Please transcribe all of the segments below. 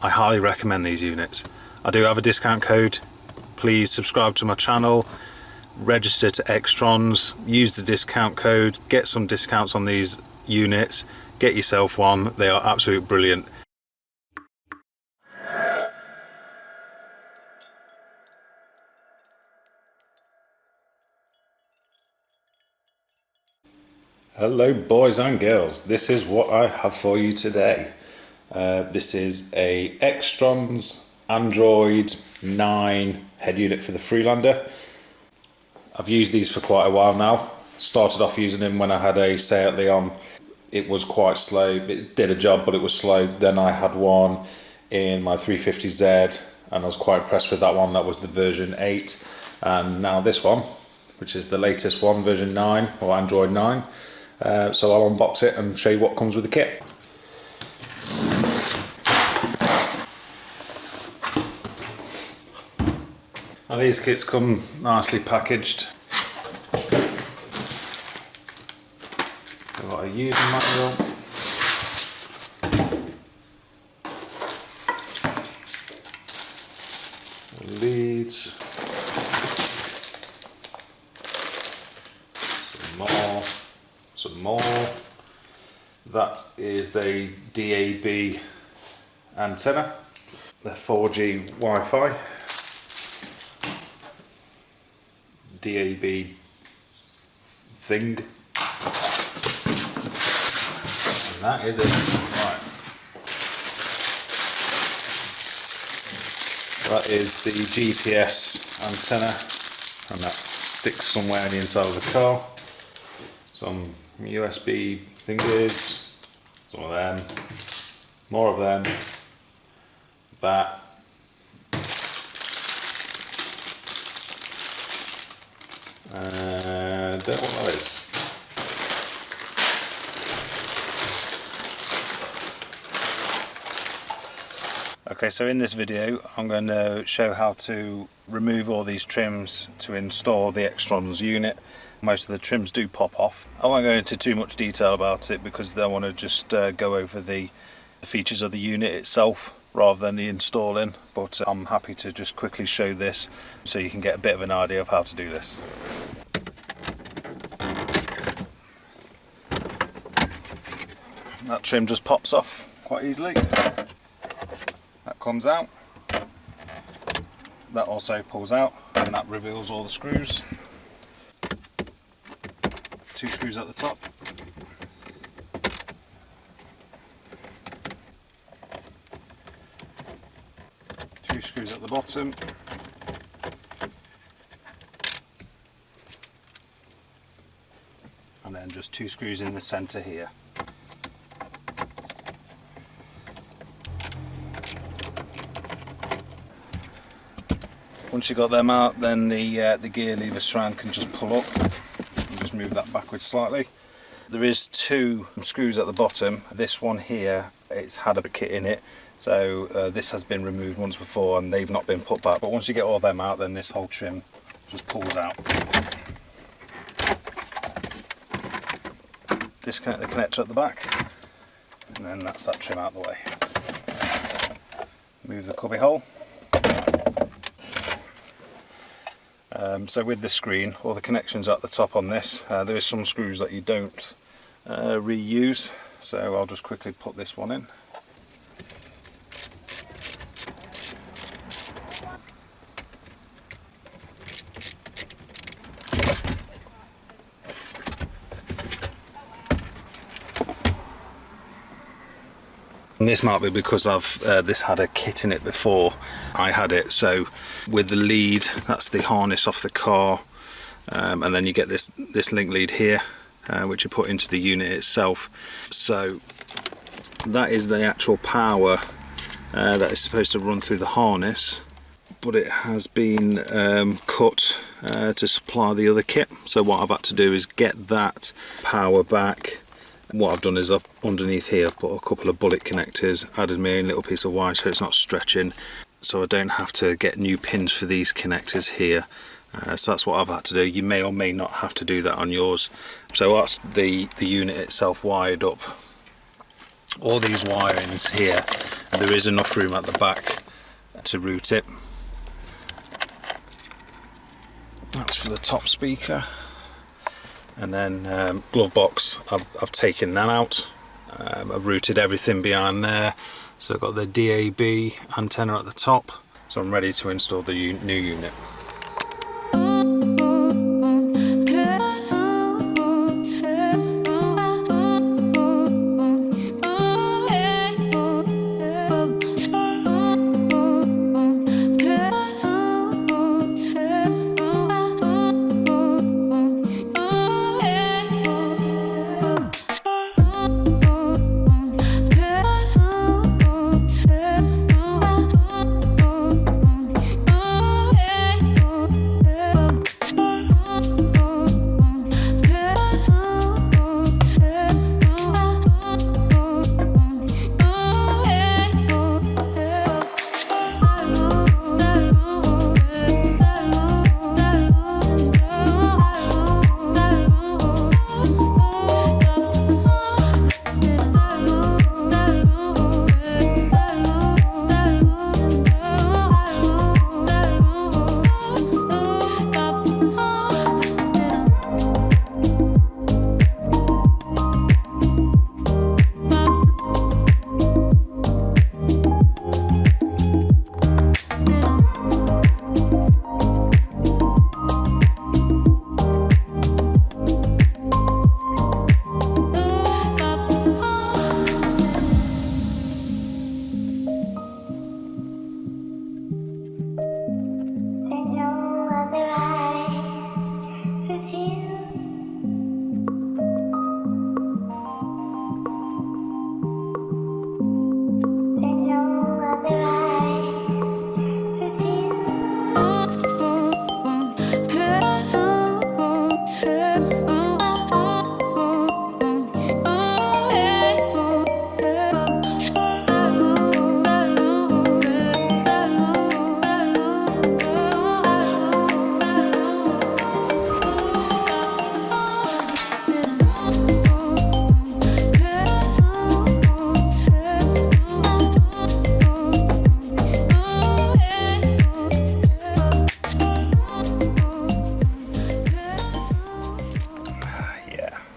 I highly recommend these units. I do have a discount code. Please subscribe to my channel, register to Xtrons, use the discount code, get some discounts on these units, get yourself one. They are absolutely brilliant. Hello boys and girls, this is what I have for you today. This is a Xtrons Android 9 head unit for the Freelander. I've used these for quite a while now. Started off using them when I had a Seat Leon. It was quite slow, it did a job but it was slow. Then I had one in my 350Z and I was quite impressed with that one. That was the version 8, and now this one, which is the latest one, version 9 or Android 9. So I'll unbox it and show you what comes with the kit. Now these kits come nicely packaged. I've got a user manual. Leads. Some more. That is the DAB antenna, the 4G Wi-Fi, DAB thing, and that is it. Right. That is the GPS antenna, and that sticks somewhere in the inside of the car. Some USB thingies, some of them, more of them, that, don't know what that is. Okay, so in this video I'm going to show how to remove all these trims to install the Xtrons unit. Most of the trims do pop off. I won't go into too much detail about it because I want to just go over the features of the unit itself rather than the installing, but I'm happy to just quickly show this so you can get a bit of an idea of how to do this. That trim just pops off quite easily. That comes out. That also pulls out, and that reveals all the screws. 2 screws at the top. Two screws at the bottom. And then just 2 screws in the centre here. Once you've got them out, then the gear lever strand can just pull up. Just move that backwards slightly. There is 2 screws at the bottom. This one here, it's had a kit in it, so this has been removed once before and they've not been put back. But once you get all them out, then this whole trim just pulls out. Disconnect the connector at the back, and then that's that trim out of the way. Move the cubby hole. So with the screen, all the connections are at the top on this. There is some screws that you don't reuse, so I'll just quickly put this one in. And this might be because this had a kit in it before I had it. So with the lead, that's the harness off the car, and then you get this link lead here, which you put into the unit itself. So that is the actual power that is supposed to run through the harness, but it has been cut to supply the other kit. So what I've had to do is get that power back. What I've done is underneath here I've put a couple of bullet connectors, added my own little piece of wire so it's not stretching, so I don't have to get new pins for these connectors here. So that's what I've had to do. You may or may not have to do that on yours. So that's the unit itself wired up. all these wirings here, and there is enough room at the back to route it. That's for the top speaker, and then glove box, I've taken that out. I've routed everything behind there, so I've got the DAB antenna at the top, so I'm ready to install the new unit.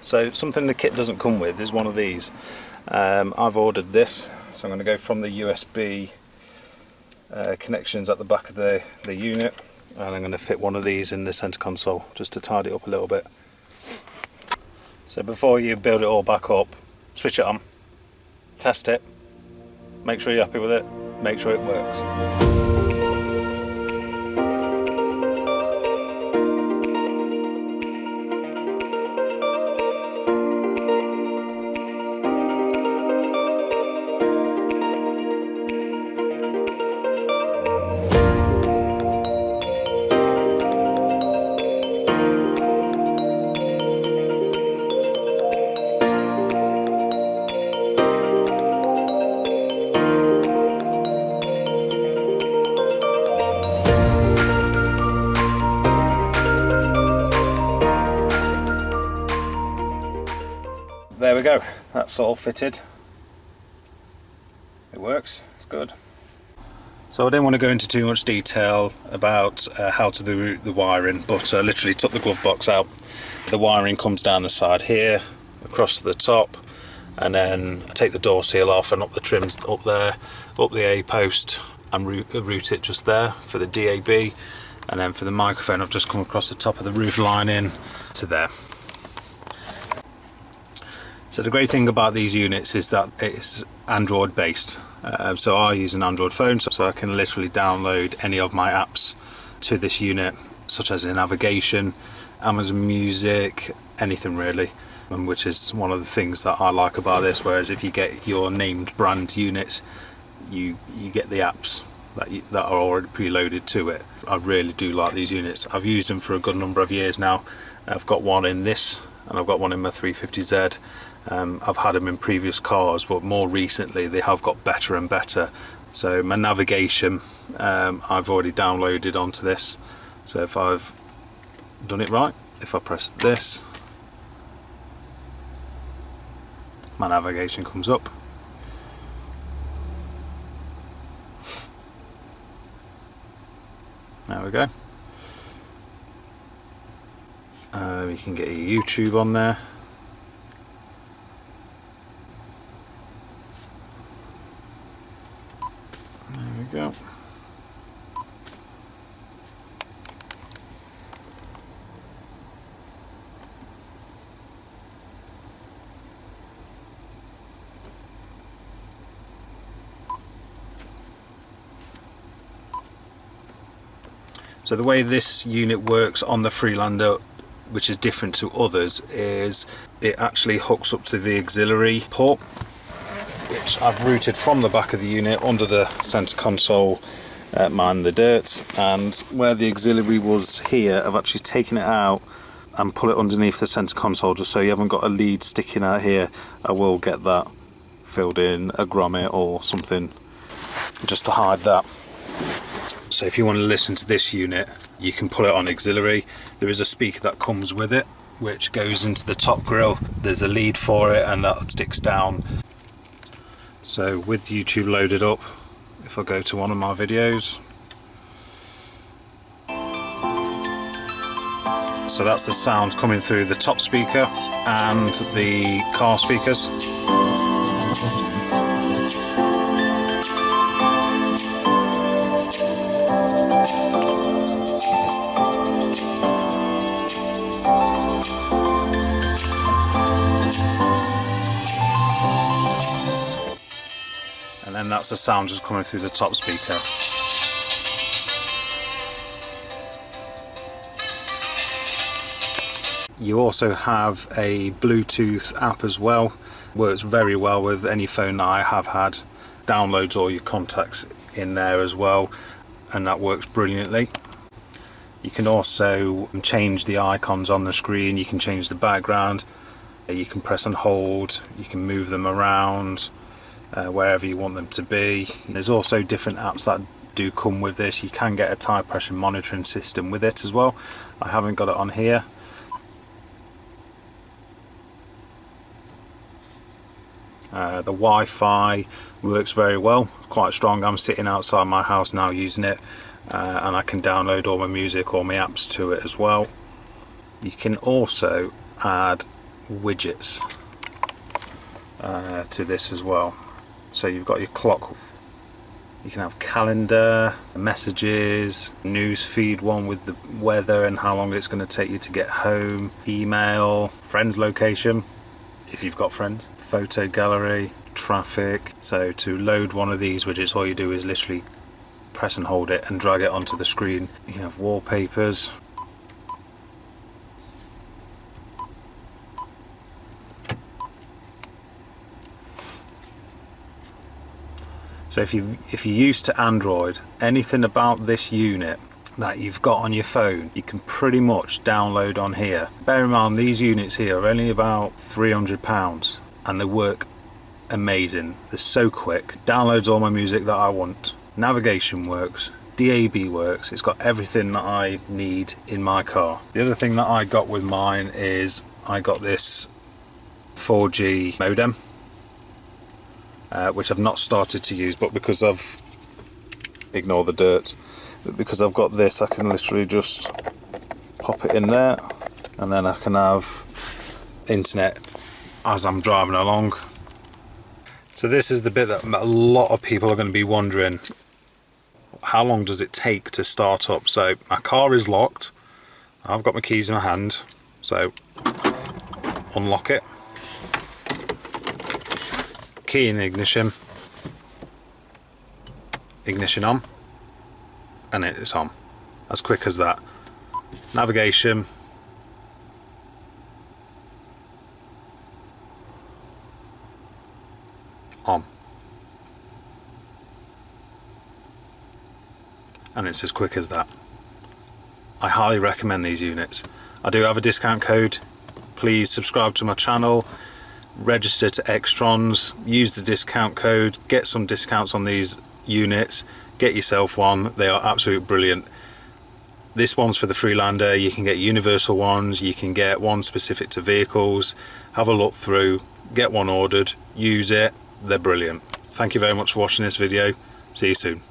So something the kit doesn't come with is one of these. I've ordered this, so I'm going to go from the USB connections at the back of the unit, and I'm going to fit one of these in the center console just to tidy it up a little bit. So before you build it all back up, switch it on, test it, make sure you're happy with it, make sure it works. There we go, that's all fitted. It works, it's good. So I didn't want to go into too much detail about how to do the wiring, but I literally took the glove box out. The wiring comes down the side here, across to the top, and then I take the door seal off and up the trims up there, up the A post, and route it just there for the DAB, and then for the microphone I've just come across the top of the roof lining to there. So the great thing about these units is that it's Android based. So I use an Android phone, so I can literally download any of my apps to this unit, such as navigation, Amazon Music, anything really, which is one of the things that I like about this. Whereas if you get your named brand units, you get the apps that are already preloaded to it. I really do like these units. I've used them for a good number of years now. I've got one in this, and I've got one in my 350Z. I've had them in previous cars, but more recently they have got better and better. So my navigation, I've already downloaded onto this. So if I've done it right, if I press this, my navigation comes up. There we go. You can get your YouTube on there. There we go. So the way this unit works on the Freelander, which is different to others, is it actually hooks up to the auxiliary port, which I've routed from the back of the unit under the center console, mind the dirt, and where the auxiliary was here, I've actually taken it out and put it underneath the center console just so you haven't got a lead sticking out here. I will get that filled in, a grommet or something, just to hide that. So if you want to listen to this unit, you can put it on auxiliary. There is a speaker that comes with it, which goes into the top grille. There's a lead for it and that sticks down. So with YouTube loaded up, if I go to one of my videos, so that's the sound coming through the top speaker and the car speakers. And then that's the sound just coming through the top speaker. You also have a Bluetooth app as well. Works very well with any phone that I have had. Downloads all your contacts in there as well, and that works brilliantly. You can also change the icons on the screen, you can change the background, you can press and hold, you can move them around wherever you want them to be. There's also different apps that do come with this. You can get a tire pressure monitoring system with it as well. I haven't got it on here. The Wi-Fi works very well, quite strong. I'm sitting outside my house now using it, and I can download all my music, all my apps to it as well. You can also add widgets to this as well. So you've got your clock, you can have calendar, messages, news feed one with the weather and how long it's going to take you to get home, email, friends location if you've got friends, photo gallery, traffic. So to load one of these widgets, all you do is literally press and hold it and drag it onto the screen. You can have wallpapers, so if you're used to Android, anything about this unit that you've got on your phone, you can pretty much download on here. Bear in mind, these units here are only about £300 and they work amazing. They're so quick. Downloads all my music that I want. Navigation works. DAB works. It's got everything that I need in my car. The other thing that I got with mine is I got this 4G modem, which I've not started to use, but because I've, ignore the dirt, but because I've got this, I can literally just pop it in there and then I can have internet as I'm driving along. So this is the bit that a lot of people are going to be wondering, how long does it take to start up? So my car is locked, I've got my keys in my hand, so unlock it, key in ignition, ignition on, and it's on. As quick as that. Navigation, on, and it's as quick as that. I highly recommend these units. I do have a discount code. Please subscribe to my channel, register to Xtrons, use the discount code, get some discounts on these units, get yourself one. They are absolutely brilliant. This one's for the Freelander. You can get universal ones, you can get one specific to vehicles. Have a look through, get one ordered, use it. They're brilliant. Thank you very much for watching this video. See you soon.